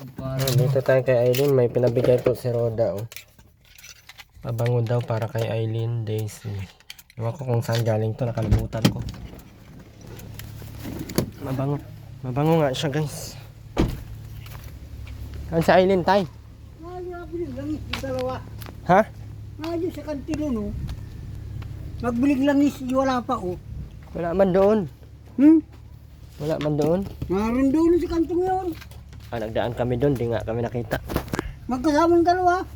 Dito tayo kay Aileen. May pinabigay po si Roda. Oh. Pabango daw para kay Aileen Daisy. Ewan ko kung saan galing to. Nakalimutan ko. Mabango. Mabango nga siya guys. Saan si Aileen tay? Ha? Ayun sa kantino no. Nagbilig langis, wala pa oh. Wala man doon. Wala man doon. Meron doon sa kantong yun. Nagdaan kami doon. Di nga kami nakita. Magkasamang dalawa.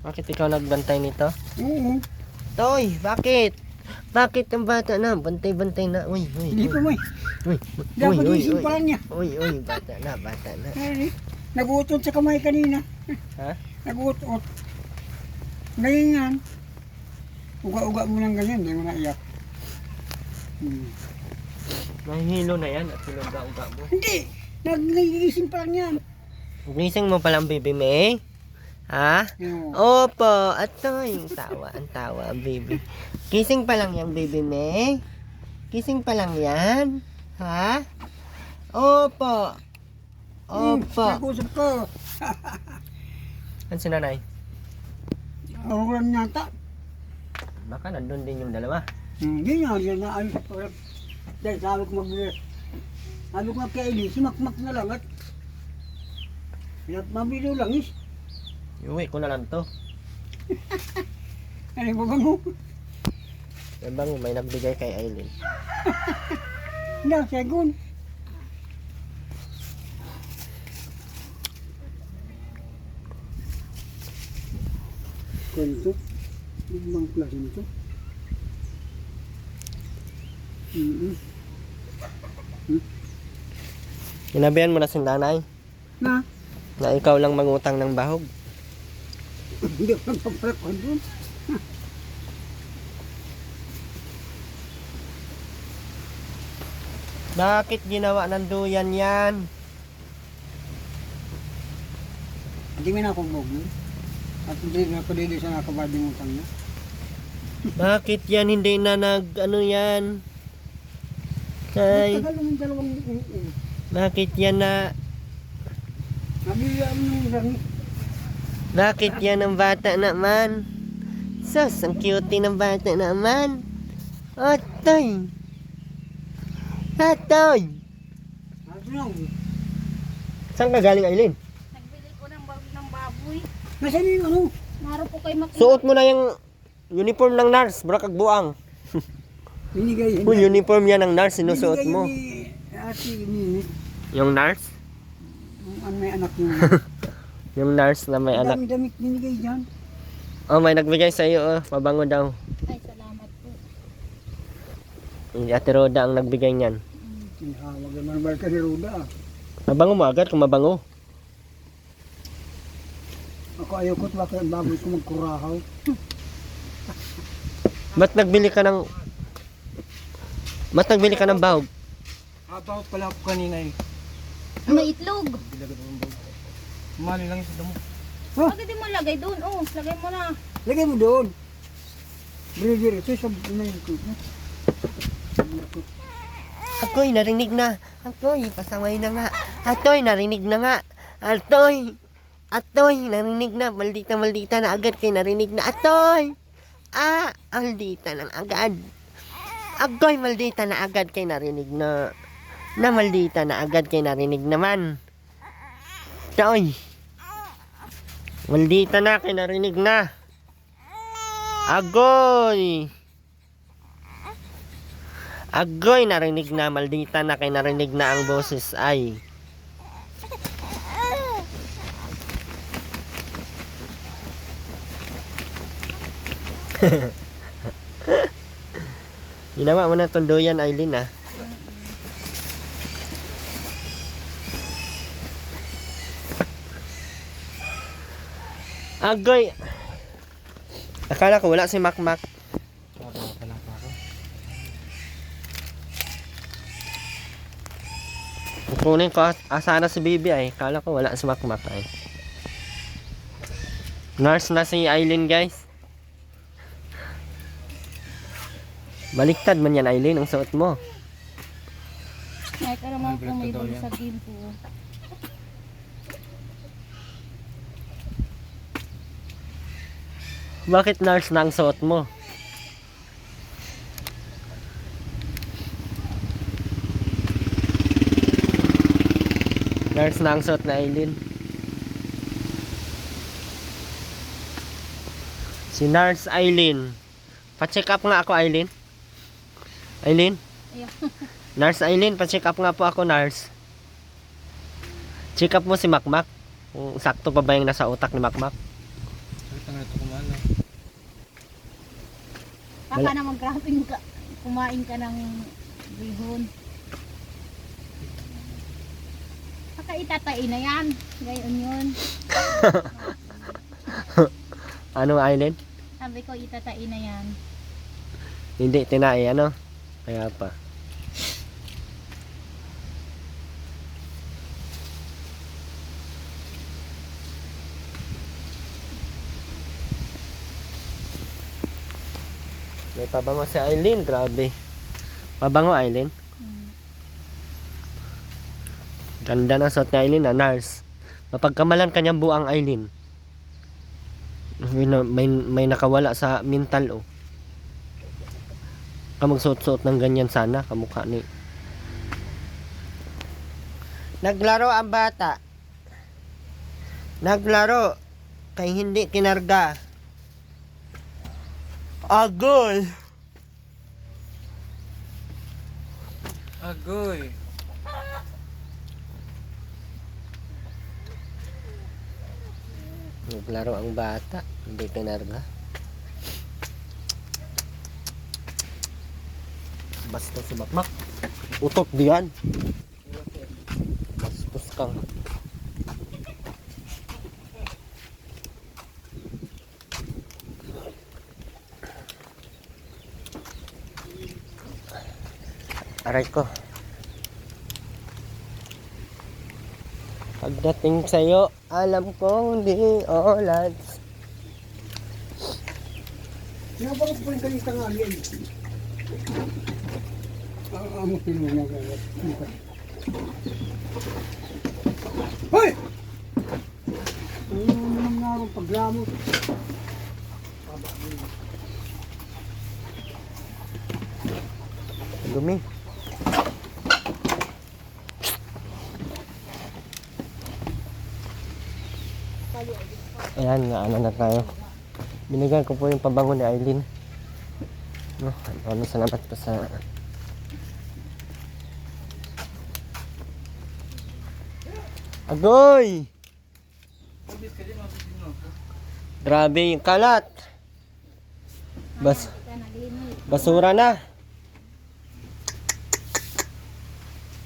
Bakit ikaw nagbantay nito? Oo. Toy, bakit? Bakit ang bata na? Bantay-bantay na. Uy, uy, Hindi uy. pa may. Uy, Dapat isip pa lang niya. Uy, uy, bata na, bata na. Nagutot sa kamay kanina. Ha? Nagutot. Ngayon yan. Uga-uga mo lang ganyan, hindi mo naiyak. Mahihilo na yan at sinuga-uga mo. Hindi! Nagigising pa lang yan. Gising mo palang baby May? Ha? Yung, Opo, atoy. Ang tawa ang baby. Gising pa lang yan baby May? Gising pa lang yan? Ha? Opo. Opo. nag-usap ko. Ano si nanay? Awalan yata. Baka nandun din yung dalawa. Hindi nga, yan na ayos ko. Dahil sabi ko mag-bilis. Sabi ko nga kay Eli, simakmak na lang at mabilo lang is. Iuwi ko na lang to. Ano ba bang mo? Yan bang may nagbigay kay Aileen? Hindi, segun. Kwento? Ibang klase nito? Sinabihan mo na si nanay Na? na ikaw lang mangutang ng bahog. Hindi ko nagpaparakon doon. Bakit ginawa ng duyan yan? Hindi mo na akong bogno. At hindi na ako dito sa nakabad yung utang niya. Bakit yan hindi na nag ano yan? Tay, Tagal yung dalawang bakit yan na nabili mo yung rangi. bakit yan ang bata naman? Sus, ang cute ng bata naman. Atoy. Atoy. Ano? Saan ka galing Aileen? Nagbili ko ng baboy. Nasaan yung ano? Naro po kay Mac. Suot mo na yung uniform ng nurse, brakag buang. Binigay. Uy, uniform yan ng nurse, sinusuot mo. Ate, ini. Yung nurse? Ang may anak niya. Yung nurse na may anak. Ang damit binigay dyan. Oh, may nagbigay sa iyo, oh. Mabango daw. Ay, salamat po. Hindi Ate Roda ang nagbigay niyan. Ang hawag naman ba ka ni Ruda? Mabango mo agad kung mabango. Ako ayoko at baka ang baboy ko magkurahaw. Ba't nagbili ka ng bahog? Abaw pala ako kanina eh. May itlog. Mali lang sa damo. Bakit di mo lagay doon? Oh, lagay mo na. Lagay mo doon. Brigir, ito sa unayin ko. Ako'y narinig na. Ako'y pasaway na nga. Atoy, narinig na nga. Atoy. Atoy, narinig na. Maldita, maldita na agad kay narinig na. Atoy. Maldita na agad. Agoy, maldita na agad kay narinig na. Maldita na agad kay narinig naman. Atoy. Maldita na kay narinig na. Agoy. Agoy, narinig na. Maldita na kay narinig na ang boses ay. Ginawa mo na tunduyan, Aileen, ah. Agoy. Akala ko wala si Makmak. Kunin ko asana si Bibi ay. Akala ko wala si Makmak ay. Nurse na si Aileen, guys. Baliktad man yan, Aileen, ang suot mo. Ay, ka naman po may bago sa game po. Bakit nurse na ang suot mo? Nurse na ang suot na Aileen. Si Nurse Aileen. Pa-check up nga ako, Aileen. Aileen? Ayun. Nurse Aileen, pa-check up nga po ako, nurse. Check up mo si Makmak. Kung sakto pa ba yung nasa utak ni Makmak? Baka naman grabing ka, kumain ka ng bihon. Baka itatain na yan. Gayon yun. Ano, Aileen? Sabi ko itatain na yan. Hindi, tinai, ano? Kaya pa. May pabango si Aileen, grabe. Pabango, Aileen. Ganda ng suot ni Aileen na nurse. Mapagkamalan kanyang buang Aileen. May nakawala sa mental, oh. Magsuot-suot ng ganyan sana, kamukha ni. Naglaro ang bata. Naglaro. Kay hindi kinarga. Agoy! Agoy. Naglaro ang bata. Hindi kinarga. Basta si Makmak. Utot diyan. Bastos kang. Aray ko. Pagdating sa'yo, alam kong di olats. Sinabang ko yung kanista nga yan. Amutin mo na gagawin. Hoy! Ano naman nga akong paglamot? Dumi. Ayan, ano na tayo. Binigyan ko po yung pabango ni Aileen. No, salamat po sa Agoy! Grabe yung kalat. Basura na.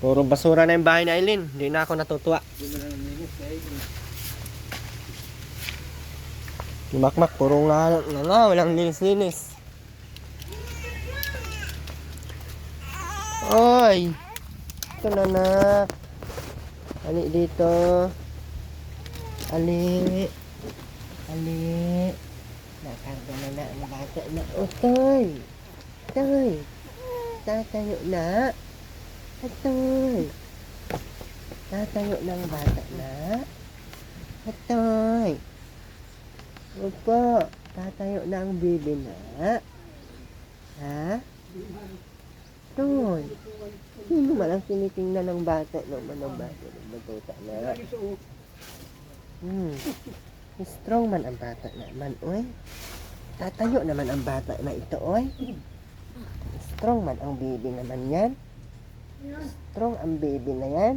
Puro basura na yung bahay ni Aileen. Hindi na ako natutuwa. Yung Makmak, puro nga, walang linis-linis. Oy! Ito na, nak. Ali dito. Ali. Ali. Nakarga na na ang bata na. Otoy. Toy. Tatayo na. Atoy. Tatayo na ang bata na. Atoy. Opo. Tatayo na ang baby na. Ha? Toy. Sino man ang tinitingnan ng bata naman ng bata ng batuta na? Strong man ang bata naman, oy. Tatayo naman ang bata na ito, oy. Strong man ang baby naman yan. Strong ang baby na yan.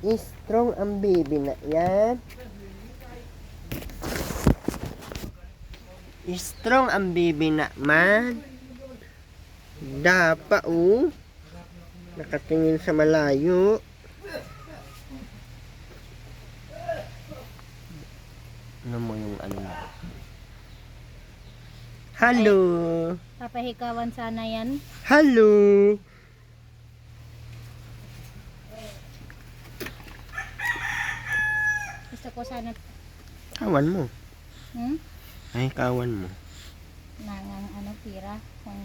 Strong ang baby na yan. Strong ang baby na man. Dapa, oh. Nakatingin sa malayo. Ano mo yung ano na? Hello. Papahikawan sana yan. Hello. Gusto ko sana Kawan mo. hmm? Ay, kawan mo. Nang ano pira pang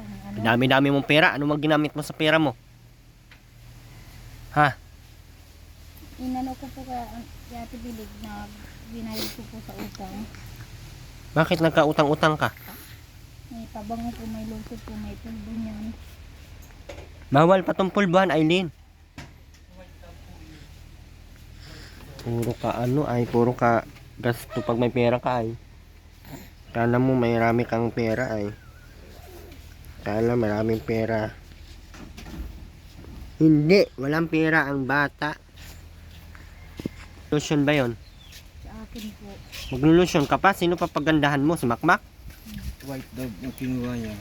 ano. Dami-dami mong pera. Ano mang ginamit mo sa pera mo? Ha? inano ko po kaya Ate Bilig na binayad ko po sa utang. Bakit nagkautang-utang ka? May pabango po, may lusot po, may pulbo niyan. Bawal patumpulbuhan, Aileen. Puro ka puro ka gasto pag may pera ka ay. Kala mo may rami kang pera ay. Kala maraming pera. Hindi, walang pera ang bata. Lotion ba yon? Sa akin po. Maglulusyon ka pa? Sino papagandahan mo? Si Makmak? White dog yung kinuha niya.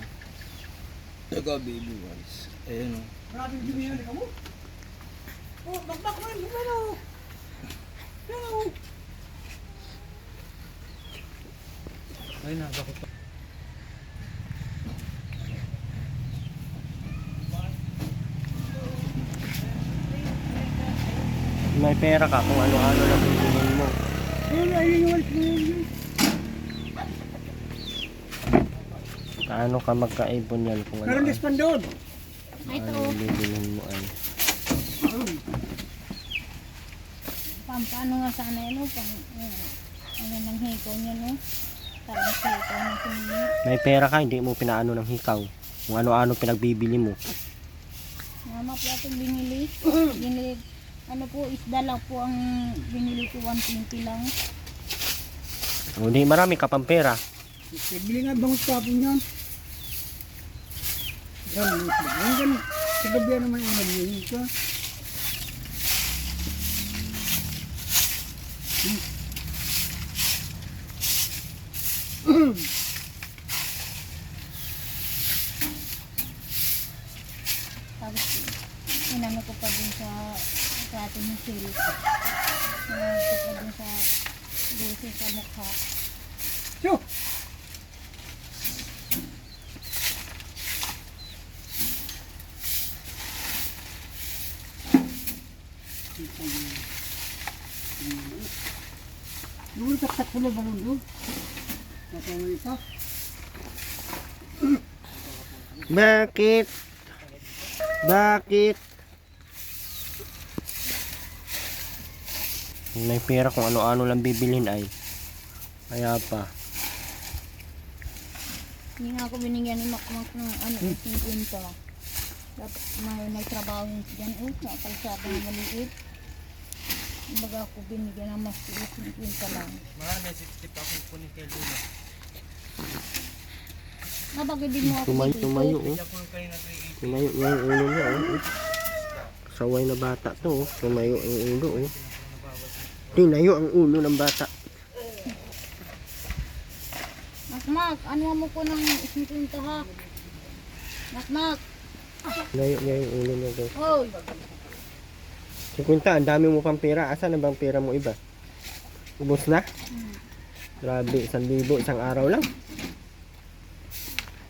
Saka baby wise. Ayan o. Maraming dumi yan, ikaw mo. Oh, bakbak mo yun, ano? Ano? Ay, nakakot pa. May pera ka kung ano-ano lang bibilhin mo. Ayun, ayun yung walis mo yun. Paano ka magkaipon yan kung Meron ano-ano dispan doon. Ito, yung bibilhin mo ay. paano nga sana ano, ano ng hikaw niya no? Parang hikaw na sinili. May pera ka, hindi mo pinaano ng hikaw. Kung ano-ano pinagbibili mo. Mama po ako binili. Binili, ano po, isda lang po ang binili ko, 120 lang. O, hindi marami ka pang pera. Nagbili nga bangus kapon yan. Yan, hanggang sa gabi naman ang nabili ka. Tapos, inano ko pa din sa ating hisil. Inano ko pa din sa busi sa mukha. So, Dulu tak pula bangun dulu. Apa itu? Bakit? Bakit? May pera kung ano-ano lang bibilhin ay. Kaya pa. Hindi nga ako binigyan ni Makmak ng ano, 50. Dapat may nagtrabaho yun dyan, sa kalsada ng maliit. Baga ako binigyan ng mas 50 lang. May 60 pa akong kunin kay Luna. Bakit din mo ako Tumayo, dito? tumayo, oh. Siya po kayo na 380. Tumayo nga yung ulo niya, oh. Saway na bata to, oh. Tumayo ang ulo, oh. Tinayo ang ulo ng bata. Makmak, ano mo ko ng 50 ha? Makmak, Tinayo niya yung ulo niya, guys. hoy! 50, ang dami mo pang pera. Asan na bang pera mo iba? Ubos na? Grabe, 1,000 isang araw lang.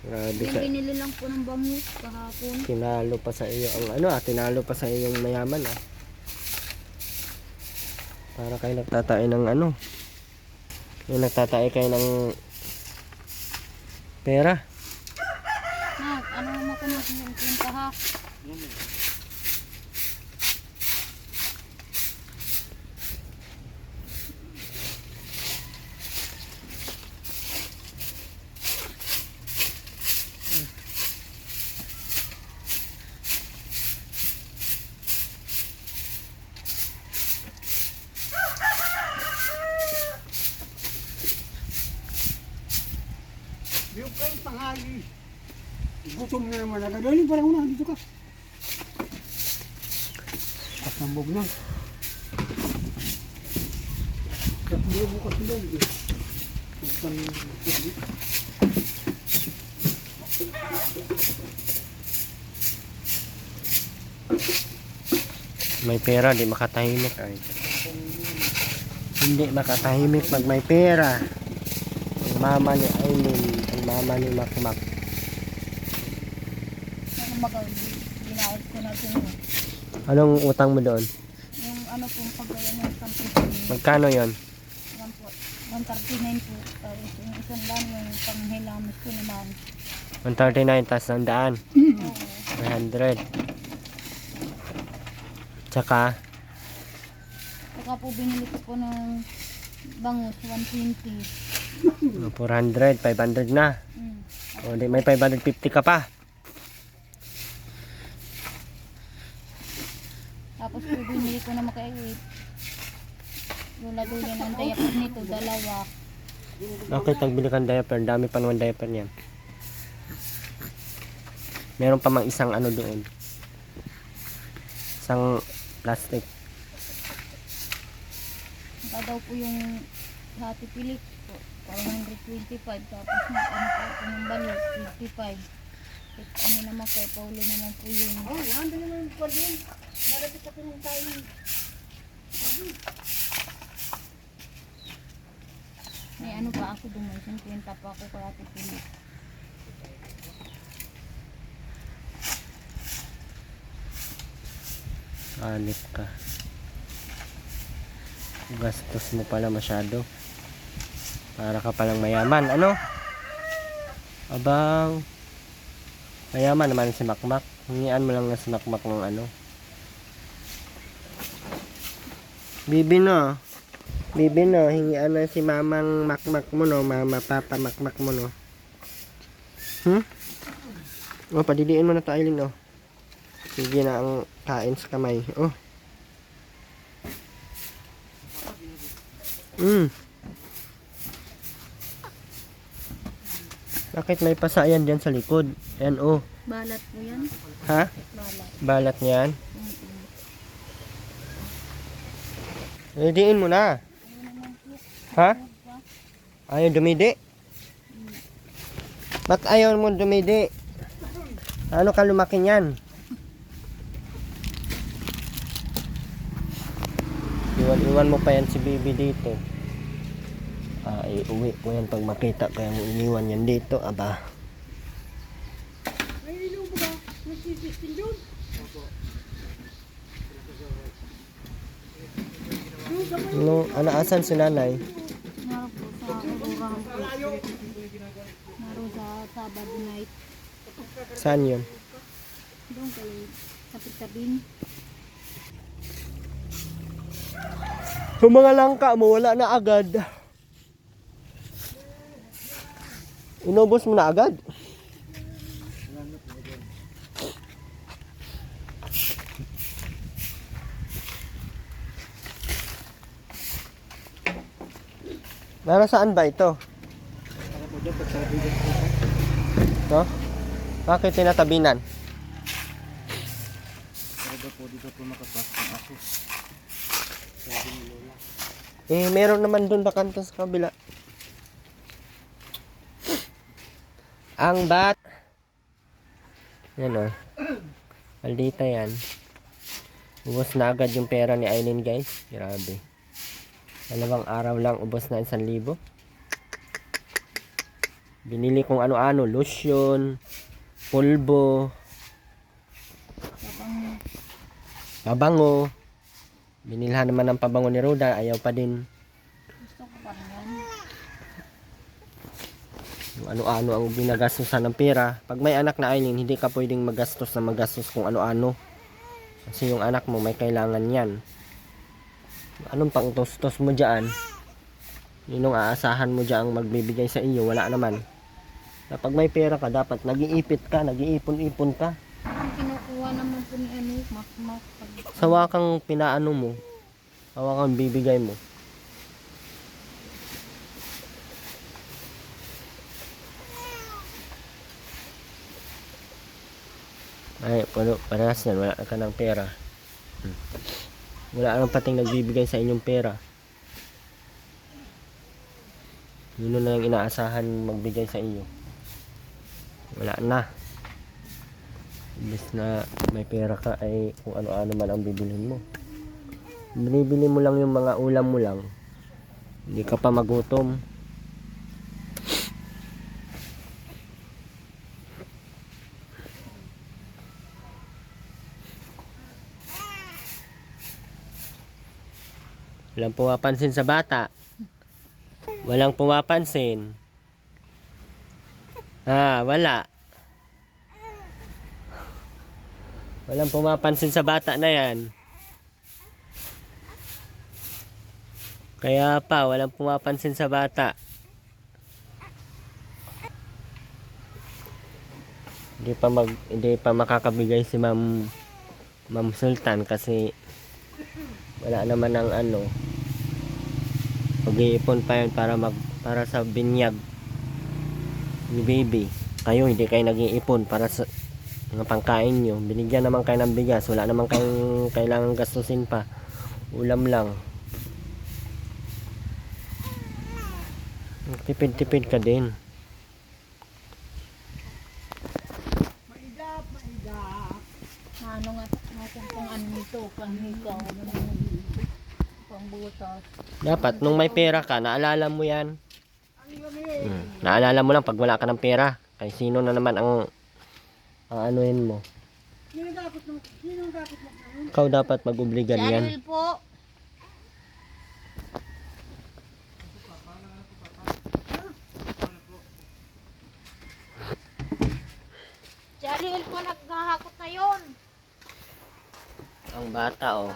Grabe Yung sa binili lang po ng bangus kahapon. tinalo pa sa iyo ang tinalo pa sa iyong mayaman Para kayo nagtatay ng yung nagtatay kayo ng pera. Nak, ano mo ko ng 50 ha? Yung kayo panghali. Gutom na naman agad. Dali, parang una, dito ka. Pasambog na. Kasi bukas na dito. Bukan dito. May pera, di makatahimik ay. Hindi makatahimik pag may pera. Ang mama ni Aileen, ang mama ni Makmak. Ano baga, binayad ko na din. Anong utang mo doon? Yung ano pong pagkaya ng camping. Magkano yon? 139 po. Tapos yung isang lang yung panghilamis ko naman. 139 tas 100. Oo. 100. Tsaka Saka po binili ko po ng bangus, 120. 400, 500 na. Mm. O, di may 550 ka pa. Tapos po binili ko na makaiwit. Dula-dula ng diaper nito, 2. Okay, tagbili kang diaper. Dami pa naman diaper niyan. Meron pa mang isang ano doon. Isang plastic. Saka daw po yung Happy Philip po, 425. Tapos na ano po po yung balot, 55. Ano naman kay Paulo naman po yun. May ano pa ako doon, may 50 pa ako kay Happy Philip. Anip ka. Gastos mo pala masyado. Para ka palang mayaman. Ano? Abang. Mayaman naman si Makmak. Hingian mo lang na si Makmak ng ano. Bibi no. Bibi no. Hingian na si mamang Makmak mo no. Mama, papa, Makmak mo no. O, padidiin mo na to, Aileen no. Sige na ang kain sa kamay. Oh. Bakit may pasayan dyan sa likod? Ayan oh. Balat po yan. Ha? Balat. Balat niyan? Mm-mm. Didiin mo na. Ha? Ayaw dumidi? Ba't ayaw mo dumidi? Ano ka lumaki niyan? Iwan mo pa yan si baby dito. Iuwi ko yan pag makita ko yung iniwan yan dito. Aba. No, ano asan si nanay? Naroon po sa Aurora. Naroon sa Sabado night. Saan yun? Doon kay Kapit-Tabing. Yung mga langka mo, wala na agad. Inubos mo na agad? Para saan ba ito? No? Bakit tinatabinan? Para po dito po nakapasok ang ako. Meron naman doon bakante sa kabila. Ang bat. Yan o. Maldita yan. Ubos na agad yung pera ni Aileen guys. Grabe. 2 araw lang ubos na 1,000. Binili kong ano-ano. Lotion. Pulbo. Pabango. Binilhan naman ng pabango ni Roda. Ayaw pa din. Gusto ko pa rin yan. Yung ano-ano ang binagastusan ng pera. Pag may anak na Aileen, hindi ka pwedeng magastos na magastos kung ano-ano. Kasi yung anak mo may kailangan yan. Anong pang tostos mo dyan? Yun ang aasahan mo dyan magbibigay sa iyo. Wala naman. Kapag may pera ka, dapat nag-iipit ka, nag-iipon-ipon ka. Ang kinukuha naman po ni ano, Makmak. Sawa kang pinaano mo. Sawa kang bibigay mo. Ay, parehas yan. Wala ka ng pera. Wala nang pating nagbibigay sa inyong pera. Yun na lang inaasahan magbigay sa iyo. Wala na. Imbes na may pera ka ay kung ano-ano man ang bibilhin mo. Binibili mo lang yung mga ulam mo lang. Hindi ka pa magutom. Walang pumapansin sa bata. Walang pumapansin. Wala. Walang pumapansin sa bata na yan. Kaya pa, walang pumapansin sa bata. Hindi pa makakabigay si Ma'am Sultan kasi wala naman ang ano. Mag-iipon pa yun para sa binyag ni baby. Kayo hindi kayo nag-iipon para sa mga pangkain nyo. Binigyan naman kayo ng bigas. Wala naman kayong kailangan gastusin pa. Ulam lang. Tipid-tipid ka din. Ano nga, natin kung ano nito, panghikaw, pangbutas. Dapat nung may pera ka, naalala mo yan. Naalala mo lang pag wala ka ng pera. Kay sino na naman ang anuhin mo. Sino dapat mo? Ikaw dapat mag-obligan yan. Cheryl po. Cheryl po, naghahakot na yun. Ang bata oh.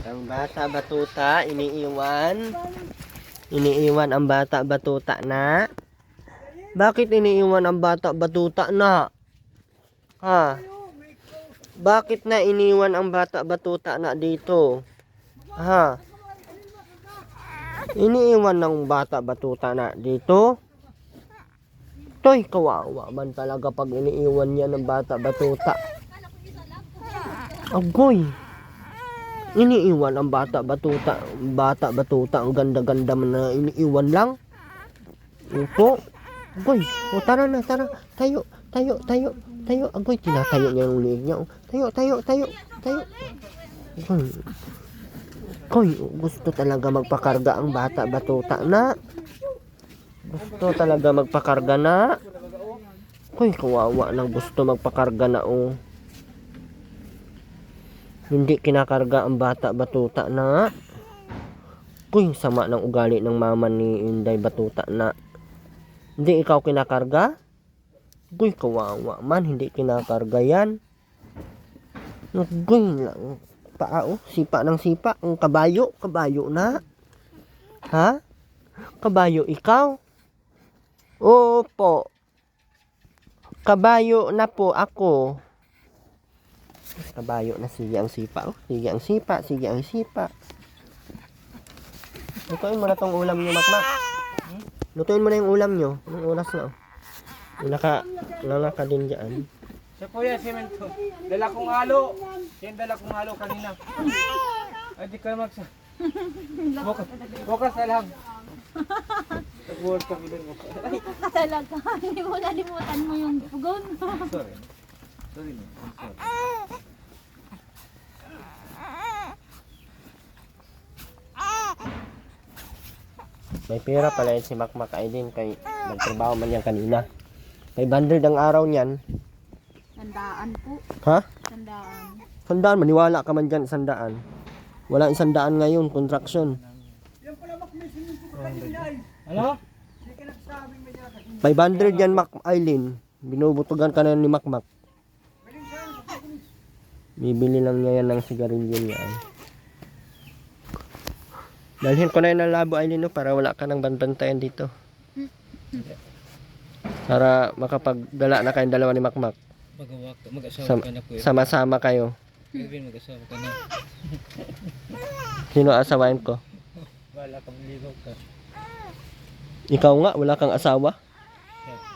Ang bata batuta iniiwan. Iniiwan ang bata batuta na. Bakit iniiwan ang bata batuta na? Ha? Bakit na iniwan ang bata batuta na dito? Ha? Iniiwan ng bata batuta na dito? Toy, kawawa man talaga pag iniiwan niya ng bata batuta. Agoy. Iniiwan ang bata batuta. Bata batuta, ang ganda-ganda man na iniiwan lang. Ito. Agoy. O tara na, tara. Tayo, tayo, tayo, tayo. Agoy, tinatayo niya yung liig niya. Tayo, tayo, tayo, tayo. Agoy. Agoy, gusto talaga magpakarga ang bata batuta na. Gusto talaga magpakarga na. Agoy, kawawa na gusto magpakarga na oh. Hindi kinakarga ang bata batuta na. Uy, sama ng ugali ng mama ni Inday batuta na. Hindi ikaw kinakarga? Uy, kawawa man, hindi kinakarga yan. Uy, lang. Paa oh, sipa ng sipa. Ang kabayo, kabayo na. Ha? Kabayo ikaw? Opo. Kabayo na po ako. Kabayo na, sige ang sipa. Oh, sige ang sipa, sige ang sipa. Lutuin mo na tong ulam nyo, Makmak. Lutuin mo na yung ulam nyo. Yung oras na. Nalaka din dyan. Siya po yan, semento. Dala kong halo. Yan dala kong halo kanina. Ay, di ka magsa. Bukas na lang. Nag-work kami din mo. Talaga, hindi mo nalimutan mo yung pugon. Sorry. Sorry no. I'm sorry. May pera pala yan si Makmak Ailin. Kay nagtrabaho man yan kanina. 500 ang araw niyan. Sandaan po. Ha? Sandaan. Sandaan, maniwala ka man dyan, sandaan. Wala isang daan ngayon, construction. Ano? 500 yan, Mac Ailin. Binubutugan ka na ni Makmak. Bibili lang niya yan ng sigarilyo niya. Dalhin ko na yun ng labo, Ailin, no, para wala ka ng banbantayan dito. Para makapagdala na kayong dalawa ni Makmak. Mag-asawa ka na po. Sama-sama kayo. Kevin, mag-asawa ka na. Sino asawain ko? Wala kang ligaw ka. Ikaw nga, wala kang asawa?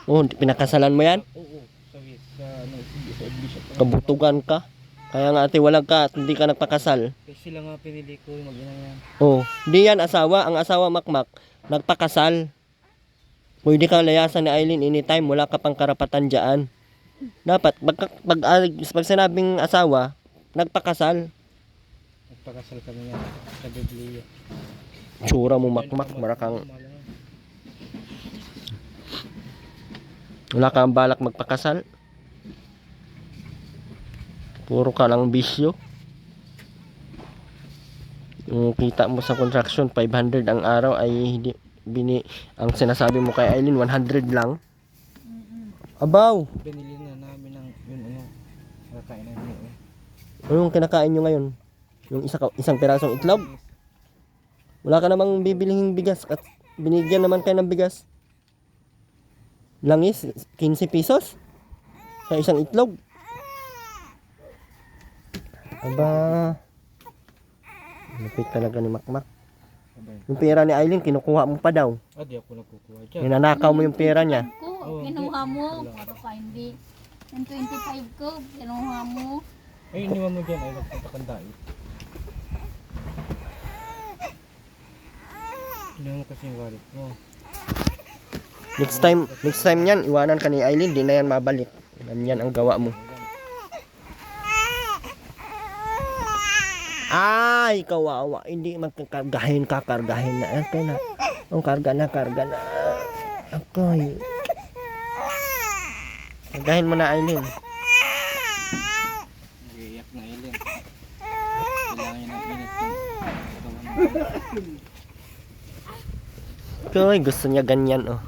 Oh, pinakasalan mo yan? Oo. Sabi sa ano, sa iglesia. Kabutugan ka. Kaya nga ate, walang ka at hindi ka nagpakasal. Kasi sila nga pinili ko, mag-ina yan. Oh, di yan asawa. Ang asawa Makmak, nagpakasal. Pwede kang layasan ni Ailin anytime, wala ka pang karapatan dyan. Dapat, pag sinabing asawa, nagpakasal. Nagpakasal kami yan sa Biblia. Tsura mo Makmak, marakang wala kang balak magpakasal. Puro ka lang bisyo. Yung kita mo sa construction 500 ang araw ay hindi ang sinasabi mo kay Ailin 100 lang. Abaw! Binili na namin ng yun ano. Kakain namin yun. Anong kinakain nyo ngayon? Yung isang pirasong itlog? Wala ka namang bibilihing bigas at binigyan naman kayo ng bigas. Langis, 15 pesos? Sa isang itlog? Aba, lupit talaga ni Makmak. Yung pera ni Aileen, kinukuha mo pa daw. Di ako nagkukuha dyan. Ninanakaw mo yung pera niya. Ko, kinuha mo. Para pa hindi. Yung 25 ko, kinuha mo. Ay, iniwan mo dyan. Ay, magpunta kang dait. Iniwan mo kasi yung wallet mo. Next time yan, iwanan ka ni Aileen, di na yan mabalik. Yan ang gawa mo. Ay, kawawa. Hindi magkakargahin, kakargahin na. Ito na. Ang karga na. Ako'y. Kargahin mo na, Aileen. Iiyak na Aileen. Kailangan niya ng init ng Ako'y, gusto niya ganyan, oh.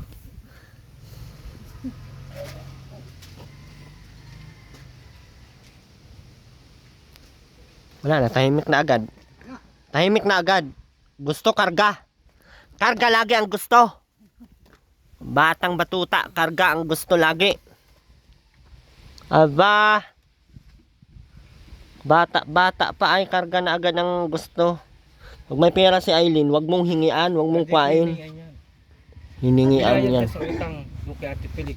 Wala na, tahimik na agad. Tahimik na agad. Gusto karga. Karga lagi ang gusto. Batang batuta, karga ang gusto lagi. Aba. Bata pa ay karga na agad ang gusto. Pag may pera si Aileen, wag mong hingian, wag mong kuhain. Hiningian yan. Sa utang, yung kay Ate Pilik.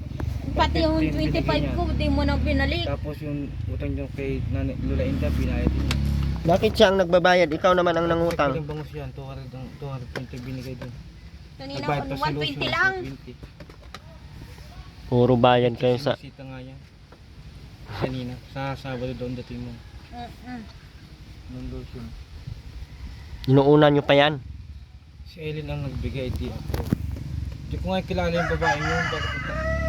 Pati yung 25 ko, di mo na binalik. Tapos yung utang yung kay Lola Inda, binayad din niya. Bakit siya ang nagbabayad? Ikaw naman ang nangutang. Yung bangus yan, 220 binigay doon. Kanina, Nagbayad pa si 120 lang. 120. Puro bayad kayo sa... Sinisita nga yan. Kanina, sa Sabado doon dating mo. Nung lotion. Inuuna nyo pa yan. Si Eileen ang nagbigay, di ako. Hindi ko nga kilala yung babae yun. Bakit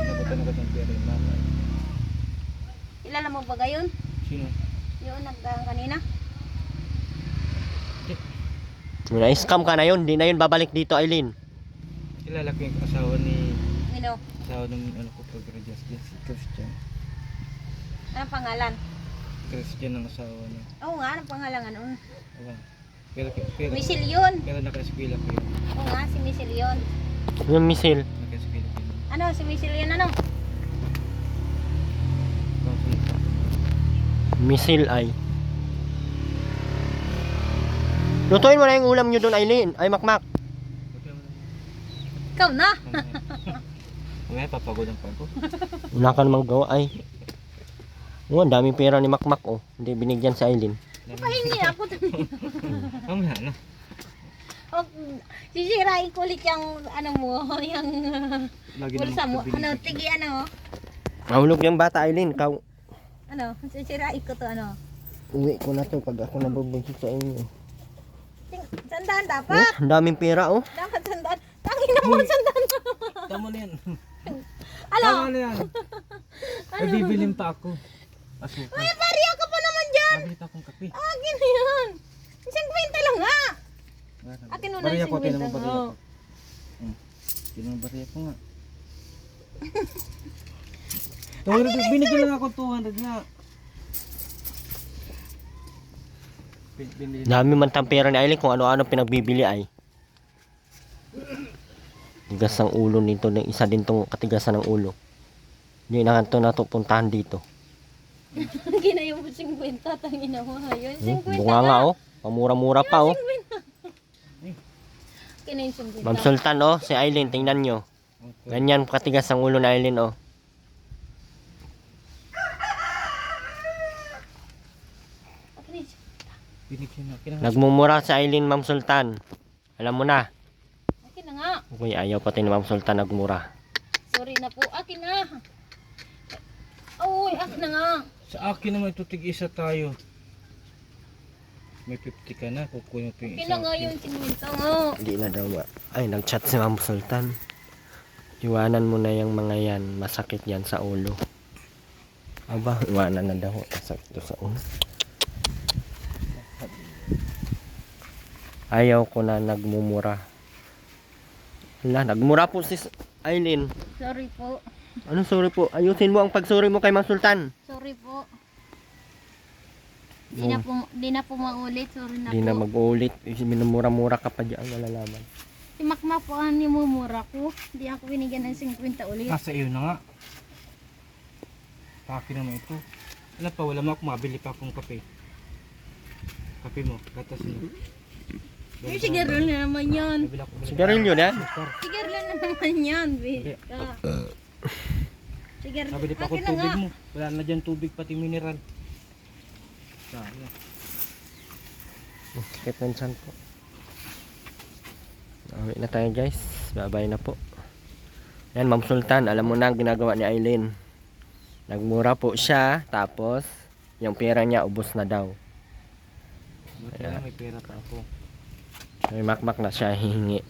nabutan agad ng pera yung mama. Kilala mo ba gayon? Sino? Yung nagdaan kanina? Na-scam ka na yun. Di na yun babalik dito, Aileen. Kilala ko yung asawa ni... Sino? Asawa ng ano ko pag-graduate dyan, si Christian. Anong pangalan? Christian ang asawa niya. Oo nga, anong pangalan ano? Ayan. Pero Misil yun. naka-eskwela ko yun. Oo nga, si Misil yun. Yung misil. Naka-eskwela ko yun. Ano, si Misil yun ano? Misil ay. Lutuin mo na yung ulam nyo doon, Aileen. Ay, Makmak. Ikaw na. Mamaya papagodan pa ako. Wala ka namang gawa, ay. Oo, ang daming pera ni Makmak, oh. Hindi binigyan sa Aileen. Pahingi ako. Mamaya na. Sisirain ko ulit yung ano mo, yung Lagi bulsa mo. naman Ano, tigi ano? Mahulog yung bata, Aileen. Ikaw, Ano, sisirain ko to ano? uwi ko na to pag ako nabubunsit sa inyo. Sandaan Oh, dapat. ang daming pera, oh. Dapat sandaan. Tangin na mo sandaan. Tama na yan. Ano? Tama na yan. Ay, bibilin pa ako. Asuka. Ay, bariya ka pa naman dyan. Mabilit akong kape. Akin na yan. 50 lang nga. Akin mo na Bariya yung ko, tinan mo 50. bariya ko. Oh. Tinan mo bariya ko nga. 200, binigyan lang ako 200 nga. Binili. Dami man tang pera ni Aileen kung ano-ano pinagbibili ay. Tigas ang ulo nito. Isa din tong katigasan ng ulo. Hindi na ito natupuntahan dito. Ginayo mo 50. Tangin na mo. Yun, 50 Bunga nga, oh. Pamura-mura pa, oh. Kina yung 50. Ma'am Sultan, oh. Si Aileen, tingnan nyo. Ganyan katigas ang ulo ni Aileen, oh. Binigyan na. Nagmumura si Aileen, Ma'am Sultan. Alam mo na. Akin na nga. Uy, ayaw pati ni Ma'am Sultan nagmura. Sorry na po. Akin na. Uy, akin na nga. Sa akin naman ito tig-isa tayo. May 50 ka na. Kukunin mo pa yung Akin isa. na nga yung 50 nga. Hindi na daw ba. Ay, nag-chat si Ma'am Sultan. Iwanan mo na yung mga yan. Masakit yan sa ulo. Aba, iwanan na daw. Masakit to sa ulo. Ayaw ko na nagmumura. Wala, nagmura po si Aileen. Sorry po. Anong sorry po? Ayusin mo ang pagsuri mo kay Mang Sultan. Sorry po. Oh. Di na po maulit. Sorry na Hindi po. na mag-uulit. Minumura-mura ka pa dyan. Malalaman. Si Makmak po ang nimumura ko. Di ako binigyan ng 50 ulit. Nasa iyo na nga. Paki naman ito. Wala pa, wala mo ako mabili pa akong kape. Kape mo, gatas mo. Ay, sigarilyo na naman yan. Nabili ako. Sigarilyo na? Sigarilyo na naman yan. Wait ka. Sigarilyo. Nabili pa ako Akin na tubig nga. mo. Wala na dyan tubig pati mineral. Sayang. Kaya pensan po. Uwi na tayo guys. Bye-bye na po. Yan, Ma'am Sultan. Alam mo na ang ginagawa ni Aileen. Nagmura po siya. Tapos, yung pera niya ubos na daw. Buti na may pera pa ako. May makmak na siya hihingi.